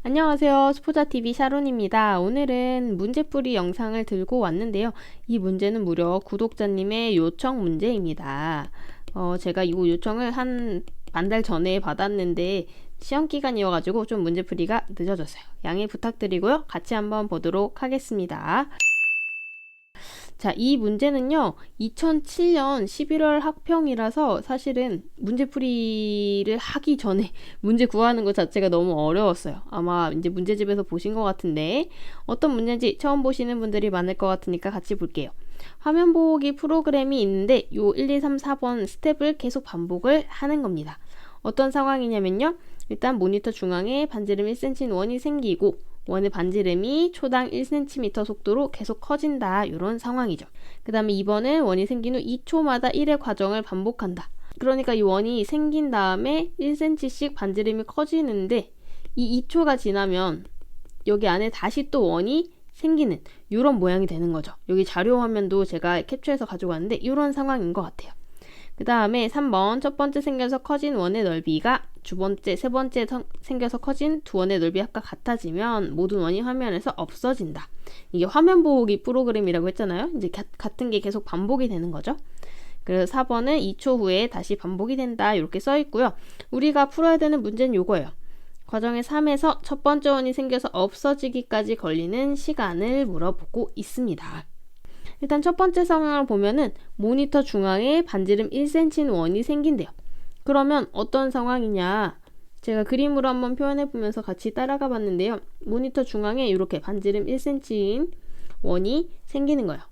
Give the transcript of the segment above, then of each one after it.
안녕하세요. 스포자TV 샤론입니다. 오늘은 문제풀이 영상을 들고 왔는데요. 이 문제는 무려 구독자님의 요청 문제입니다. 제가 이 요청을 한 반달 전에 받았는데 시험 기간이어가지고 좀 문제풀이가 늦어졌어요. 양해 부탁드리고요. 같이 한번 보도록 하겠습니다. 자, 이 문제는요, 2007년 11월 학평이라서 사실은 문제풀이를 하기 전에 문제 구하는 것 자체가 너무 어려웠어요. 아마 이제 문제집에서 보신 것 같은데 어떤 문제인지 처음 보시는 분들이 많을 것 같으니까 같이 볼게요. 화면 보기 프로그램이 있는데 요 1, 2, 3, 4번 스텝을 계속 반복을 하는 겁니다. 어떤 상황이냐면요, 일단 모니터 중앙에 반지름 1cm 원이 생기고 원의 반지름이 초당 1cm 속도로 계속 커진다. 이런 상황이죠. 그 다음에 2번은 원이 생긴 후 2초마다 1의 과정을 반복한다. 그러니까 이 원이 생긴 다음에 1cm씩 반지름이 커지는데 이 2초가 지나면 여기 안에 다시 또 원이 생기는 이런 모양이 되는 거죠. 여기 자료 화면도 제가 캡처해서 가지고 왔는데 이런 상황인 것 같아요. 그 다음에 3번 첫 번째 생겨서 커진 원의 넓이가 두 번째, 세 번째 생겨서 커진 두 원의 넓이 각각 같아지면 모든 원이 화면에서 없어진다. 이게 화면 보기 프로그램이라고 했잖아요. 이제 같은 게 계속 반복이 되는 거죠. 그래서 4번은 2초 후에 다시 반복이 된다. 이렇게 써 있고요. 우리가 풀어야 되는 문제는 요거예요. 과정의 3에서 첫 번째 원이 생겨서 없어지기까지 걸리는 시간을 물어보고 있습니다. 일단 첫 번째 상황을 보면은 모니터 중앙에 반지름 1cm인 원이 생긴대요. 그러면 어떤 상황이냐, 제가 그림으로 한번 표현해 보면서 같이 따라가 봤는데요. 모니터 중앙에 이렇게 반지름 1cm인 원이 생기는 거예요.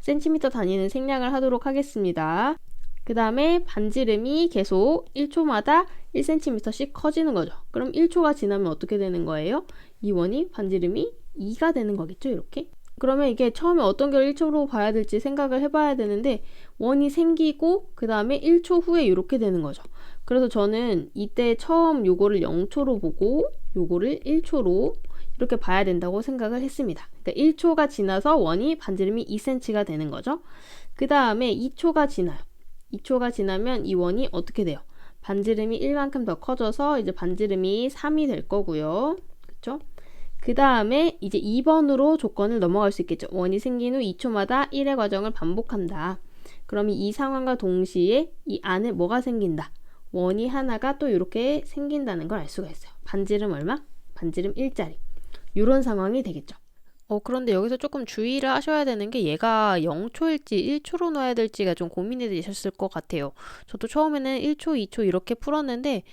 센티미터 단위는 생략을 하도록 하겠습니다. 그 다음에 반지름이 계속 1초마다 1cm씩 커지는 거죠. 그럼 1초가 지나면 어떻게 되는 거예요? 이 원이 반지름이 2가 되는 거겠죠, 이렇게? 그러면 이게 처음에 어떤 걸 1초로 봐야 될지 생각을 해봐야 되는데 원이 생기고 그 다음에 1초 후에 이렇게 되는 거죠. 그래서 저는 이때 처음 요거를 0초로 보고 요거를 1초로 이렇게 봐야 된다고 생각을 했습니다. 그러니까 1초가 지나서 원이 반지름이 2cm가 되는 거죠. 그 다음에 2초가 지나요. 2초가 지나면 이 원이 어떻게 돼요? 반지름이 1만큼 더 커져서 이제 반지름이 3이 될 거고요. 그쵸? 그 다음에 이제 2번으로 조건을 넘어갈 수 있겠죠. 원이 생긴 후 2초마다 1의 과정을 반복한다. 그러면 이 상황과 동시에 이 안에 뭐가 생긴다? 원이 하나가 또 이렇게 생긴다는 걸 알 수가 있어요. 반지름 얼마? 반지름 1짜리. 이런 상황이 되겠죠. 그런데 여기서 조금 주의를 하셔야 되는 게 얘가 0초일지 1초로 넣어야 될지가 좀 고민이 되셨을 것 같아요. 저도 처음에는 1초, 2초 이렇게 풀었는데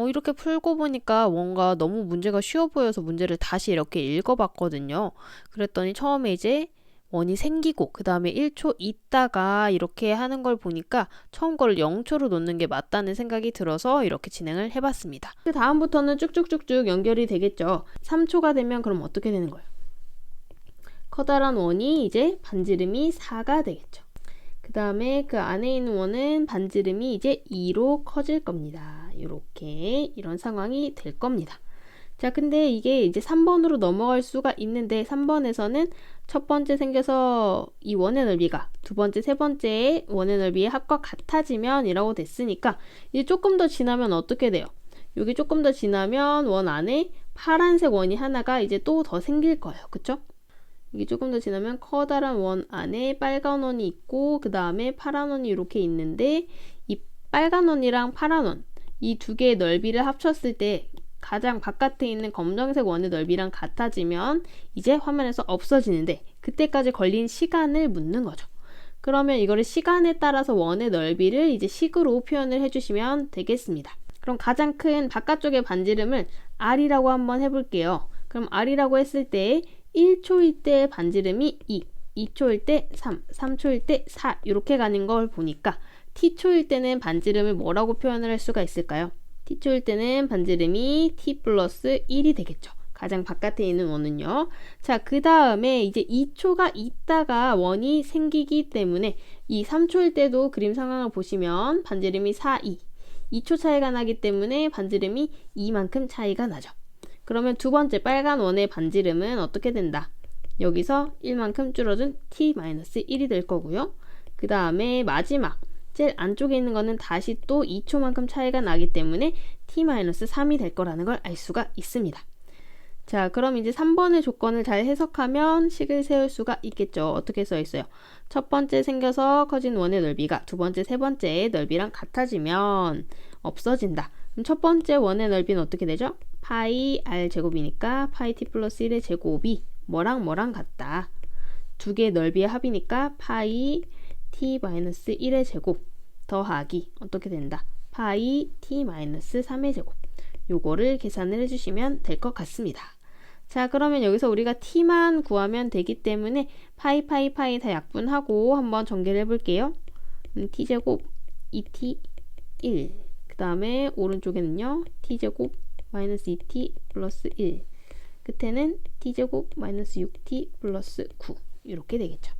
이렇게 풀고 보니까 뭔가 너무 문제가 쉬워 보여서 문제를 다시 이렇게 읽어봤거든요. 그랬더니 처음에 이제 원이 생기고 그 다음에 1초 있다가 이렇게 하는 걸 보니까 처음 걸 0초로 놓는 게 맞다는 생각이 들어서 이렇게 진행을 해봤습니다. 그 다음부터는 쭉쭉쭉쭉 연결이 되겠죠. 3초가 되면 그럼 어떻게 되는 거예요? 커다란 원이 이제 반지름이 4가 되겠죠. 그 다음에 그 안에 있는 원은 반지름이 이제 2로 커질 겁니다. 이렇게 이런 상황이 될 겁니다. 자, 근데 이게 이제 3번으로 넘어갈 수가 있는데 3번에서는 첫 번째 생겨서 이 원의 넓이가 두 번째, 세 번째 원의 넓이의 합과 같아지면 이라고 됐으니까 이제 조금 더 지나면 어떻게 돼요? 여기 조금 더 지나면 원 안에 파란색 원이 하나가 이제 또 더 생길 거예요. 그쵸? 이게 조금 더 지나면 커다란 원 안에 빨간 원이 있고 그 다음에 파란 원이 이렇게 있는데 이 빨간 원이랑 파란 원 이 두 개의 넓이를 합쳤을 때 가장 바깥에 있는 검정색 원의 넓이랑 같아지면 이제 화면에서 없어지는데 그때까지 걸린 시간을 묻는 거죠. 그러면 이거를 시간에 따라서 원의 넓이를 이제 식으로 표현을 해주시면 되겠습니다. 그럼 가장 큰 바깥쪽의 반지름을 R이라고 한번 해볼게요. 그럼 R이라고 했을 때 1초일 때 반지름이 2, 2초일 때 3, 3초일 때 4 이렇게 가는 걸 보니까 t초일 때는 반지름을 뭐라고 표현을 할 수가 있을까요? t초일 때는 반지름이 t 플러스 1이 되겠죠. 가장 바깥에 있는 원은요. 자, 그 다음에 이제 2초가 있다가 원이 생기기 때문에 이 3초일 때도 그림 상황을 보시면 반지름이 4, 2, 2초 차이가 나기 때문에 반지름이 2만큼 차이가 나죠. 그러면 두 번째 빨간 원의 반지름은 어떻게 된다? 여기서 1만큼 줄어든 t-1이 될 거고요. 그 다음에 마지막 제일 안쪽에 있는 거는 다시 또 2초만큼 차이가 나기 때문에 t-3이 될 거라는 걸 알 수가 있습니다. 자, 자, 그럼 이제 3번의 조건을 잘 해석하면 식을 세울 수가 있겠죠. 어떻게 써 있어요? 첫 번째 생겨서 커진 원의 넓이가 두 번째, 세 번째의 넓이랑 같아지면 없어진다. 그럼 첫 번째 원의 넓이는 어떻게 되죠? 파이 r 제곱이니까 파이 t 플러스 1의 제곱이 뭐랑 뭐랑 같다. 두 개의 넓이의 합이니까 파이 t 마이너스 1의 제곱 더하기 어떻게 된다? 파이 t 마이너스 3의 제곱. 요거를 계산을 해주시면 될 것 같습니다. 자, 그러면 여기서 우리가 t만 구하면 되기 때문에 파이 다 약분하고 한번 전개를 해볼게요. t제곱 2t 1. 그 다음에 오른쪽에는요 t제곱 마이너스 2t 플러스 1. 끝에는 t제곱 마이너스 6t 플러스 9. 이렇게 되겠죠.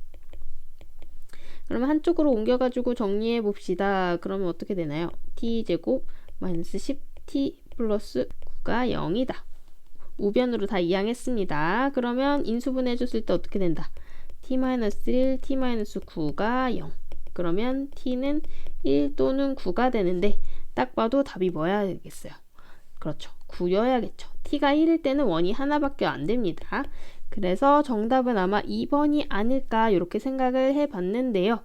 그러면 한쪽으로 옮겨가지고 정리해 봅시다. 그러면 어떻게 되나요? t제곱 마이너스 10t 플러스 9가 0이다. 우변으로 다 이항했습니다. 그러면 인수분해 줬을 때 어떻게 된다? t-1, t-9가 0. 그러면 t는 1 또는 9가 되는데 딱 봐도 답이 뭐야 되겠어요? 그렇죠. 9여야겠죠. t가 1일 때는 원이 하나밖에 안 됩니다. 그래서 정답은 아마 2번이 아닐까 이렇게 생각을 해봤는데요.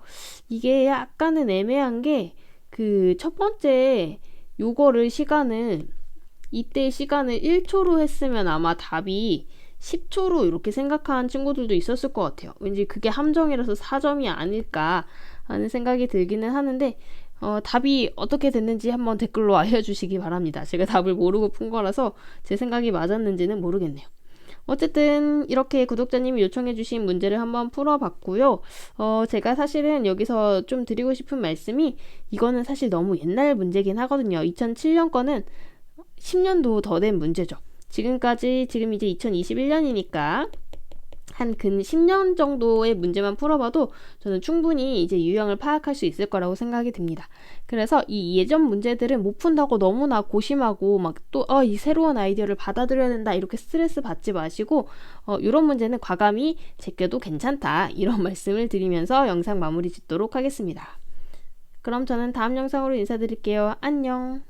이게 약간은 애매한 게 그 첫 번째 요거를 이때 시간을 1초로 했으면 아마 답이 10초로 이렇게 생각하는 친구들도 있었을 것 같아요. 왠지 그게 함정이라서 4점이 아닐까 하는 생각이 들기는 하는데 답이 어떻게 됐는지 한번 댓글로 알려주시기 바랍니다. 제가 답을 모르고 푼 거라서 제 생각이 맞았는지는 모르겠네요. 어쨌든 이렇게 구독자님이 요청해주신 문제를 한번 풀어봤고요. 제가 사실은 여기서 좀 드리고 싶은 말씀이 이거는 사실 너무 옛날 문제긴 하거든요. 2007년 거는 10년도 더 된 문제죠. 지금 이제 2021년이니까 한 근 10년 정도의 문제만 풀어봐도 저는 충분히 이제 유형을 파악할 수 있을 거라고 생각이 듭니다. 그래서 이 예전 문제들은 못 푼다고 너무나 고심하고 막 또 이 새로운 아이디어를 받아들여야 된다 이렇게 스트레스 받지 마시고 이런 문제는 과감히 제껴도 괜찮다 이런 말씀을 드리면서 영상 마무리 짓도록 하겠습니다. 그럼 저는 다음 영상으로 인사드릴게요. 안녕.